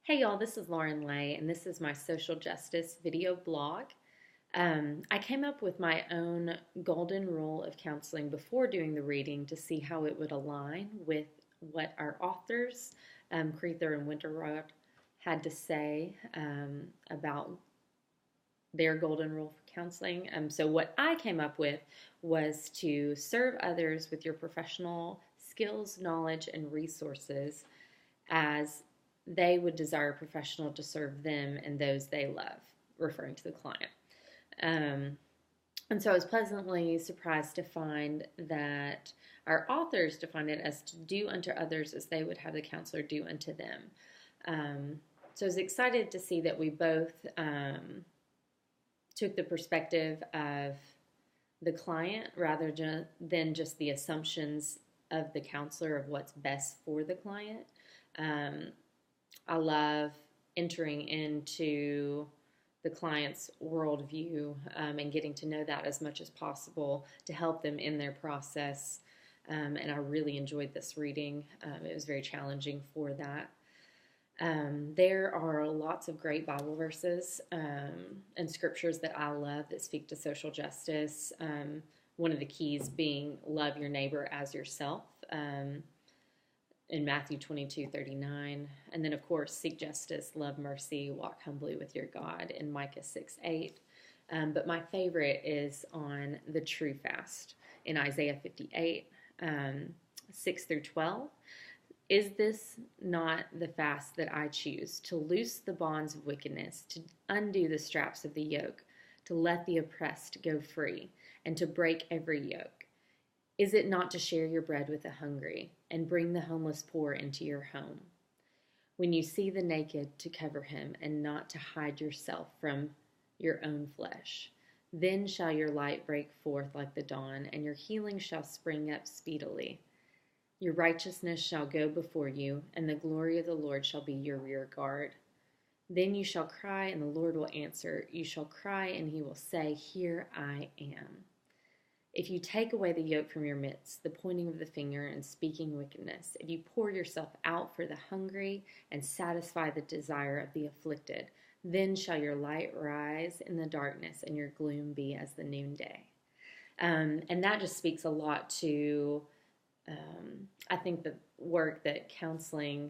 Hey y'all, this is Lauren Lay, and this is my social justice video blog. I came up with my own golden rule of counseling before doing the reading to see how it would align with what our authors, Creether and Winterrod, had to say about their golden rule for counseling. So, what I came up with was to serve others with your professional skills, knowledge, and resources as they would desire a professional to serve them and those they love, referring to the client. And so I was pleasantly surprised to find that our authors defined it as to do unto others as they would have the counselor do unto them. So I was excited to see that we both took the perspective of the client rather than just the assumptions of the counselor of what's best for the client. I love entering into the client's worldview and getting to know that as much as possible to help them in their process. And I really enjoyed this reading. It was very challenging for that. There are lots of great Bible verses and scriptures that I love that speak to social justice. One of the keys being love your neighbor as yourself. In Matthew 22:39, and then of course seek justice, love mercy, walk humbly with your God in Micah 6:8. But my favorite is on the true fast in Isaiah 58, 6 through 12. Is this not the fast that I choose, to loose the bonds of wickedness, to undo the straps of the yoke, to let the oppressed go free, and to break every yoke? Is it not to share your bread with the hungry and bring the homeless poor into your home? When you see the naked, to cover him and not to hide yourself from your own flesh. Then shall your light break forth like the dawn, and your healing shall spring up speedily. Your righteousness shall go before you, and the glory of the Lord shall be your rear guard. Then you shall cry, and the Lord will answer. You shall cry, and he will say, Here I am. If you take away the yoke from your midst, the pointing of the finger and speaking wickedness, if you pour yourself out for the hungry and satisfy the desire of the afflicted, then shall your light rise in the darkness and your gloom be as the noonday. And that just speaks a lot to, I think, the work that counseling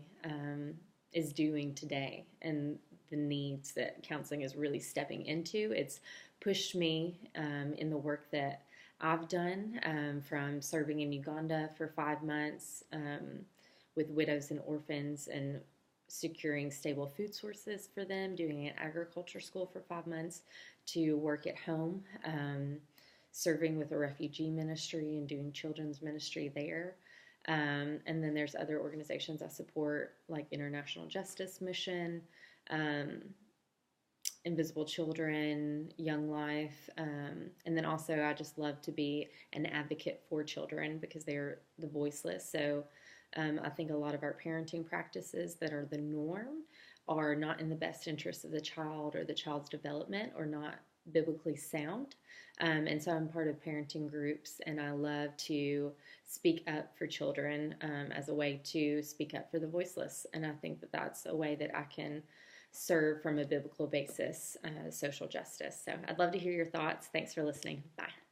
is doing today and the needs that counseling is really stepping into. It's pushed me in the work that I've done, from serving in Uganda for 5 months with widows and orphans and securing stable food sources for them, doing an agriculture school for 5 months, to work at home, serving with a refugee ministry and doing children's ministry there. And then there's other organizations I support, like International Justice Mission, Invisible Children, Young Life, and then also I just love to be an advocate for children because they're the voiceless. So I think a lot of our parenting practices that are the norm are not in the best interest of the child or the child's development, or not biblically sound. And so I'm part of parenting groups, and I love to speak up for children as a way to speak up for the voiceless. And I think that that's a way that I can serve from a biblical basis, social justice. So I'd love to hear your thoughts. Thanks for listening. Bye.